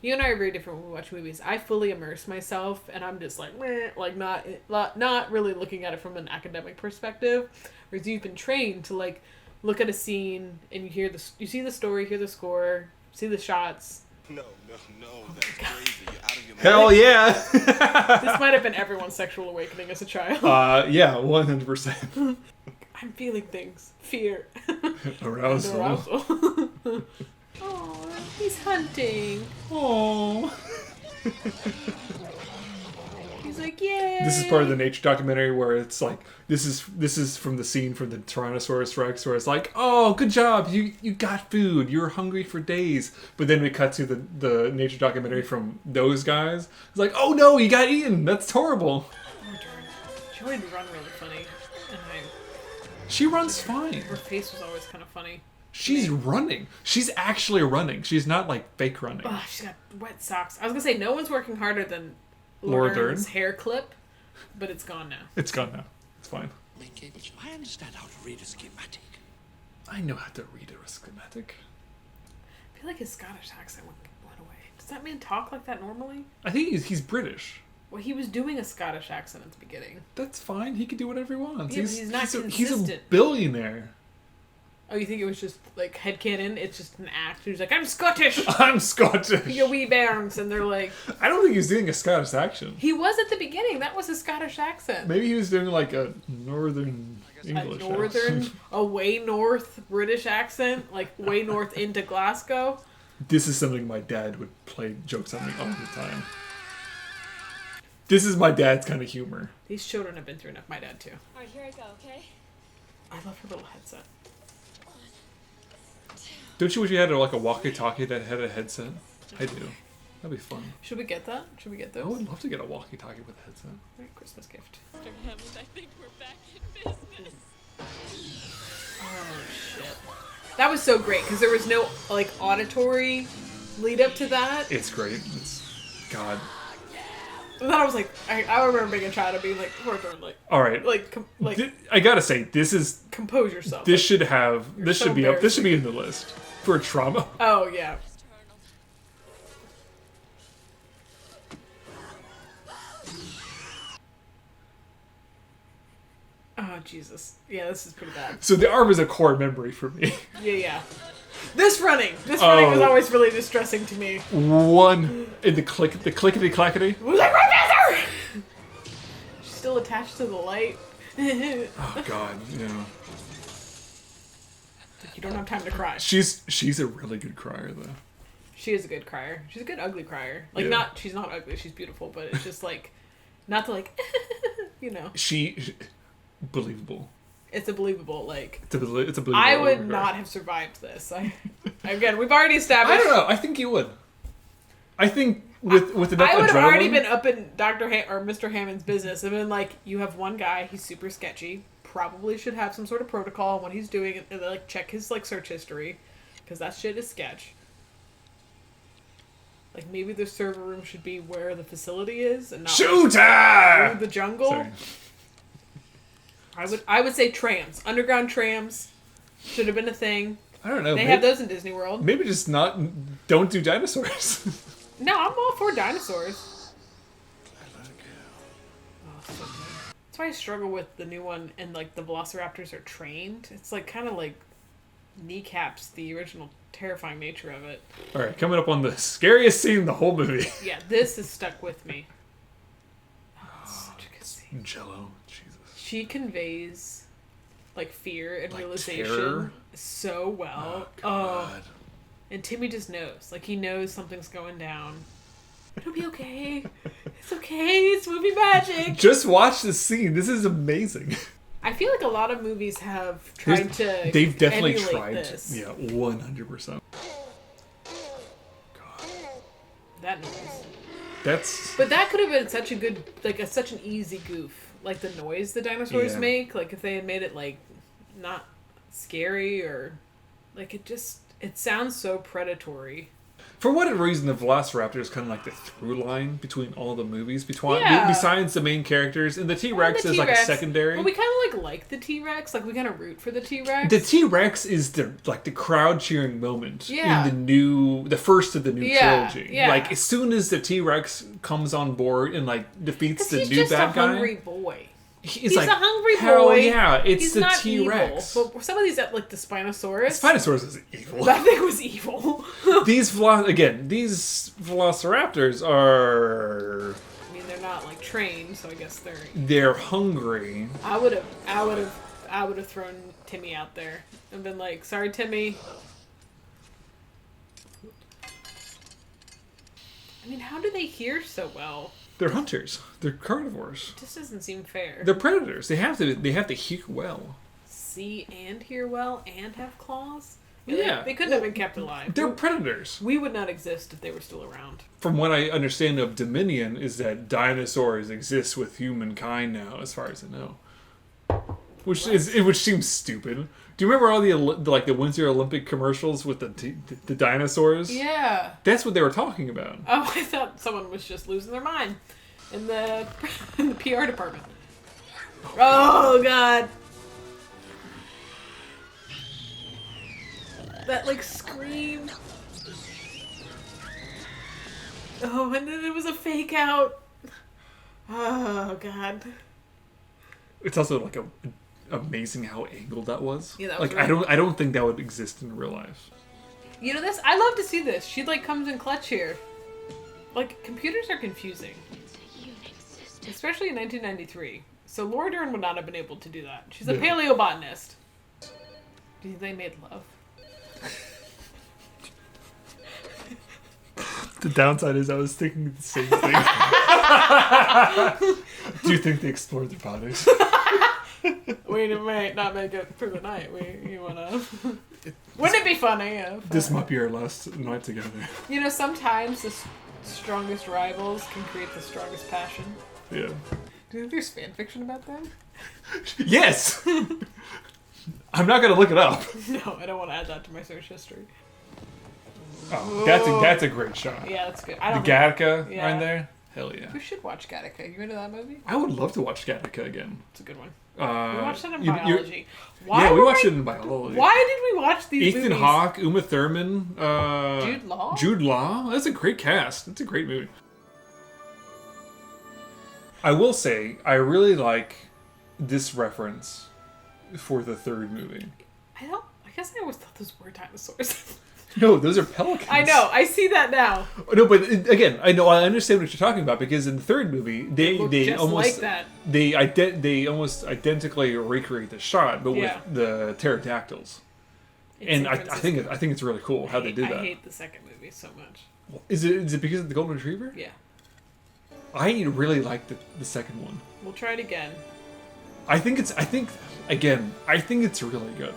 [SPEAKER 2] you and I are very different when we watch movies. I fully immerse myself, and I'm just like, meh, like not really looking at it from an academic perspective. Whereas you've been trained to like look at a scene and you see the story, hear the score, see the shots.
[SPEAKER 8] No, that's crazy. You're out of your mind.
[SPEAKER 1] Hell yeah!
[SPEAKER 2] This might have been everyone's sexual awakening as a child.
[SPEAKER 1] Yeah, 100%.
[SPEAKER 2] I'm feeling things. Fear.
[SPEAKER 1] Arousal.
[SPEAKER 2] Oh, he's hunting.
[SPEAKER 1] Oh.
[SPEAKER 2] He's like, yay.
[SPEAKER 1] This is part of the nature documentary where it's like this is from the scene from the Tyrannosaurus Rex where it's like, oh, good job, you got food, you were hungry for days. But then we cut to the nature documentary from those guys. It's like, oh no, you got eaten. That's horrible.
[SPEAKER 2] She wanted to run really funny, and
[SPEAKER 1] she runs fine.
[SPEAKER 2] her face was always kind of funny.
[SPEAKER 1] She's running. She's actually running. She's not like fake running.
[SPEAKER 2] Oh, she's got wet socks. I was gonna say no one's working harder than
[SPEAKER 1] Laura
[SPEAKER 2] Dern's
[SPEAKER 1] Dern?
[SPEAKER 2] hair clip, but it's gone now.
[SPEAKER 1] It's gone now. It's fine.
[SPEAKER 8] I understand how to read a schematic.
[SPEAKER 1] I know how to read a schematic.
[SPEAKER 2] I feel like his Scottish accent went away. Does that man talk like that normally?
[SPEAKER 1] I think he's British.
[SPEAKER 2] Well, he was doing a Scottish accent at the beginning.
[SPEAKER 1] That's fine. He can do whatever he wants.
[SPEAKER 2] Yeah, but he's not
[SPEAKER 1] he's a
[SPEAKER 2] consistent.
[SPEAKER 1] billionaire.
[SPEAKER 2] Oh, you think it was just like headcanon? It's just an act. He was like, I'm Scottish!
[SPEAKER 1] I'm Scottish!
[SPEAKER 2] You wee bairns. And they're like...
[SPEAKER 1] I don't think he was doing a Scottish accent.
[SPEAKER 2] He was at the beginning. That was a Scottish accent.
[SPEAKER 1] Maybe he was doing like a northern English
[SPEAKER 2] a northern,
[SPEAKER 1] accent.
[SPEAKER 2] a way north British accent. Like way north into Glasgow.
[SPEAKER 1] This is something my dad would play jokes on me all the time. This is my dad's kind of humor.
[SPEAKER 2] These children have been through enough. My dad too.
[SPEAKER 6] Alright, here I go, okay?
[SPEAKER 2] I love her little headset.
[SPEAKER 1] Don't you wish you had like a walkie-talkie that had a headset? I do. That'd be fun.
[SPEAKER 2] Should we get that? Should we get those?
[SPEAKER 1] I would love to get a walkie-talkie with a headset.
[SPEAKER 2] Great Christmas gift.
[SPEAKER 6] Mr. Hammond, I think we're back in business.
[SPEAKER 2] Oh shit. That was so great because there was no like auditory lead up to that.
[SPEAKER 1] It's great. It's God.
[SPEAKER 2] And then I was like, I remember being a child and being like,
[SPEAKER 1] All right. I gotta say, this is
[SPEAKER 2] compose yourself.
[SPEAKER 1] This should have. This
[SPEAKER 2] so
[SPEAKER 1] should be up. This should be in the list for trauma.
[SPEAKER 2] Oh yeah. Oh Jesus. Yeah, this is pretty bad.
[SPEAKER 1] So the arm is a core memory for me.
[SPEAKER 2] Yeah. This running was always really distressing to me.
[SPEAKER 1] One in the clickety clackety.
[SPEAKER 2] It was like right faster. She's still attached to the light.
[SPEAKER 1] Oh God, yeah.
[SPEAKER 2] You don't have time to cry.
[SPEAKER 1] She's a really good crier though.
[SPEAKER 2] She is a good crier. She's a good ugly crier. Like she's not ugly. She's beautiful, but it's just like not to like, you know.
[SPEAKER 1] She believable.
[SPEAKER 2] It's a believable like.
[SPEAKER 1] It's a believable.
[SPEAKER 2] I would not have survived this. Again, we've already established.
[SPEAKER 1] I don't know. I think you would. I think with enough
[SPEAKER 2] I would have
[SPEAKER 1] adrenaline,
[SPEAKER 2] already been up in or Mr. Hammond's business and been like, you have one guy, he's super sketchy, probably should have some sort of protocol on what he's doing, and like check his like search history, because that shit is sketch. Like maybe the server room should be where the facility is and not
[SPEAKER 1] shooter
[SPEAKER 2] through the jungle.
[SPEAKER 1] Sorry.
[SPEAKER 2] I would say trams, underground trams, should have been a thing.
[SPEAKER 1] I don't know.
[SPEAKER 2] They have those in Disney World.
[SPEAKER 1] Maybe just don't do dinosaurs.
[SPEAKER 2] No, I'm all for dinosaurs. That's why I struggle with the new one, and like the velociraptors are trained. It's like kind of like kneecaps the original terrifying nature of it.
[SPEAKER 1] All right, coming up on the scariest scene in the whole movie.
[SPEAKER 2] Yeah, this is stuck with me. Oh, it's such a good scene.
[SPEAKER 1] Jello, Jesus.
[SPEAKER 2] She conveys like fear and
[SPEAKER 1] like
[SPEAKER 2] realization
[SPEAKER 1] terror?
[SPEAKER 2] So well.
[SPEAKER 1] Oh, God.
[SPEAKER 2] And Timmy just knows. Like, he knows something's going down. It'll be okay. It's okay. It's movie magic.
[SPEAKER 1] Just watch this scene. This is amazing.
[SPEAKER 2] I feel like a lot of movies have tried to
[SPEAKER 1] They've definitely
[SPEAKER 2] emulate
[SPEAKER 1] tried
[SPEAKER 2] this.
[SPEAKER 1] to. Yeah, 100%.
[SPEAKER 2] God. That noise.
[SPEAKER 1] That's...
[SPEAKER 2] But that could have been such a good, like, such an easy goof. Like, the noise the dinosaurs make. Like, if they had made it, like, not scary or... Like, it sounds so predatory.
[SPEAKER 1] For whatever reason, the Velociraptor is kind of like the through line between all the movies, besides the main characters, and the T-Rex is like a secondary.
[SPEAKER 2] But we kind of like the T-Rex, like we kind of root for the T-Rex.
[SPEAKER 1] The T-Rex is the crowd cheering moment in the first of the new trilogy.
[SPEAKER 2] Yeah.
[SPEAKER 1] Like as soon as the T-Rex comes on board and like defeats the
[SPEAKER 2] he's
[SPEAKER 1] new
[SPEAKER 2] just
[SPEAKER 1] bad
[SPEAKER 2] a
[SPEAKER 1] guy,
[SPEAKER 2] hungry boy.
[SPEAKER 1] He's like,
[SPEAKER 2] a hungry boy.
[SPEAKER 1] Hell yeah, it's
[SPEAKER 2] he's
[SPEAKER 1] the
[SPEAKER 2] not
[SPEAKER 1] T-Rex.
[SPEAKER 2] Evil. But some of these, like the Spinosaurus.
[SPEAKER 1] Spinosaurus is evil.
[SPEAKER 2] That thing was evil.
[SPEAKER 1] These Velociraptors are.
[SPEAKER 2] I mean, they're not like trained, so I guess
[SPEAKER 1] they're hungry.
[SPEAKER 2] I would have thrown Timmy out there and been like, "Sorry, Timmy. I mean, how do they hear so well?
[SPEAKER 1] They're hunters. They're carnivores.
[SPEAKER 2] It just doesn't seem fair.
[SPEAKER 1] They're predators. They have to hear well.
[SPEAKER 2] See and hear well and have claws?
[SPEAKER 1] Yeah.
[SPEAKER 2] They couldn't have been kept alive.
[SPEAKER 1] They're predators.
[SPEAKER 2] We would not exist if they were still around.
[SPEAKER 1] From what I understand of Dominion is that dinosaurs exist with humankind now, as far as I know. Which seems stupid. Do you remember all the Winter Olympic commercials with the dinosaurs?
[SPEAKER 2] Yeah.
[SPEAKER 1] That's what they were talking about.
[SPEAKER 2] Oh, I thought someone was just losing their mind in the PR department. Oh God. That scream. Oh, and then it was a fake out. Oh God.
[SPEAKER 1] It's also amazing how angled that was.
[SPEAKER 2] Yeah, that was
[SPEAKER 1] I don't think that would exist in real life.
[SPEAKER 2] You know this? I love to see this. She comes in clutch here. Computers are confusing. Especially in 1993. So Laura Dern would not have been able to do that. She's a paleobotanist. Do you think they made love?
[SPEAKER 1] The downside is I was thinking the same thing. Do you think they explored their bodies?
[SPEAKER 2] We might not make it through the night. You wanna? Wouldn't it be funny if
[SPEAKER 1] this might be our last night together?
[SPEAKER 2] You know, sometimes the strongest rivals can create the strongest passion.
[SPEAKER 1] Yeah.
[SPEAKER 2] Do you think there's fan fiction about that?
[SPEAKER 1] Yes. I'm not gonna look it up.
[SPEAKER 2] No, I don't want to add that to my search history.
[SPEAKER 1] Oh, that's a great shot.
[SPEAKER 2] Yeah, that's good.
[SPEAKER 1] The Gattaca right there. Hell yeah.
[SPEAKER 2] We should watch Gattaca. You into that movie?
[SPEAKER 1] I would love to watch Gattaca again.
[SPEAKER 2] It's a good one. We watched that in biology.
[SPEAKER 1] We watched it in biology.
[SPEAKER 2] Why did we watch these movies?
[SPEAKER 1] Ethan Hawke, Uma Thurman,
[SPEAKER 2] Jude Law?
[SPEAKER 1] Jude Law. That's a great cast. That's a great movie. I will say, I really like this reference for the third movie.
[SPEAKER 2] I guess I always thought those were dinosaurs.
[SPEAKER 1] No, those are pelicans.
[SPEAKER 2] I know. I see that now.
[SPEAKER 1] No, but again, I understand what you're talking about because in the third movie, they
[SPEAKER 2] just
[SPEAKER 1] almost
[SPEAKER 2] like that.
[SPEAKER 1] they almost identically recreate the shot, but with the pterodactyls. And I think it's really cool how they did that.
[SPEAKER 2] I hate the second movie so much.
[SPEAKER 1] Is it because of the golden retriever?
[SPEAKER 2] Yeah.
[SPEAKER 1] I really like the second one.
[SPEAKER 2] We'll try it again.
[SPEAKER 1] I think it's really good.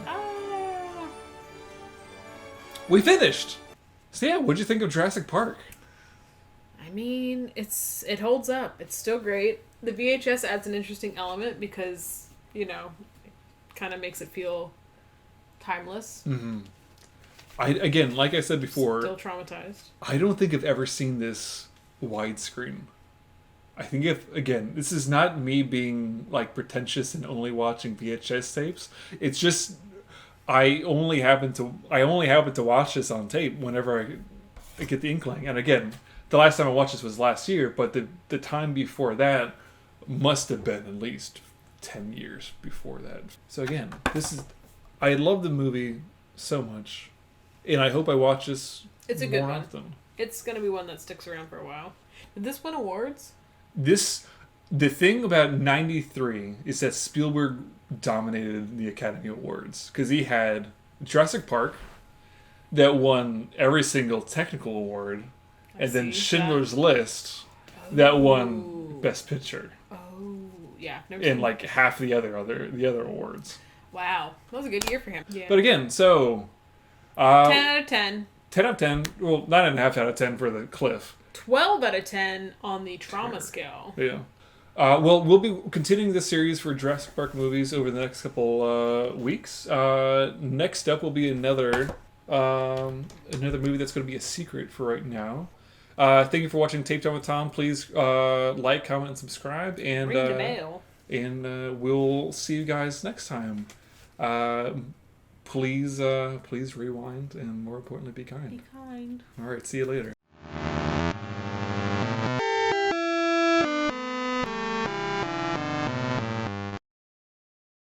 [SPEAKER 1] We finished. So yeah, what'd you think of Jurassic Park?
[SPEAKER 2] I mean, it holds up. It's still great. The VHS adds an interesting element because, it kind of makes it feel timeless.
[SPEAKER 1] Mm-hmm. Again, like I said before,
[SPEAKER 2] still traumatized.
[SPEAKER 1] I don't think I've ever seen this widescreen. I think this is not me being pretentious and only watching VHS tapes. It's just I only happen to watch this on tape whenever I get the inkling. And again, the last time I watched this was last year, but the time before that must have been at least 10 years before that. So again, I love the movie so much, and I hope I watch this
[SPEAKER 2] It's a good
[SPEAKER 1] more
[SPEAKER 2] one.
[SPEAKER 1] often.
[SPEAKER 2] It's going to be one that sticks around for a while. Did this win awards?
[SPEAKER 1] The thing about 93 is that Spielberg dominated the Academy Awards because he had Jurassic Park that won every single technical award, and then Schindler's List that won Best Picture.
[SPEAKER 2] Oh, yeah.
[SPEAKER 1] And half the other awards.
[SPEAKER 2] Wow, that was a good year for him. Yeah.
[SPEAKER 1] But again, so
[SPEAKER 2] 10 out of 10.
[SPEAKER 1] 10 out of 10. Well, 9.5 out of 10 for the cliff.
[SPEAKER 2] 12 out of 10 on the trauma scale.
[SPEAKER 1] Yeah. Well, we'll be continuing this series for Jurassic Park movies over the next couple weeks. Next up will be another movie that's going to be a secret for right now. Thank you for watching Tape Time with Tom. Please like, comment, and subscribe. And
[SPEAKER 2] ring the bell.
[SPEAKER 1] And we'll see you guys next time. Please rewind, and more importantly, be kind.
[SPEAKER 2] Be kind.
[SPEAKER 1] All right, see you later.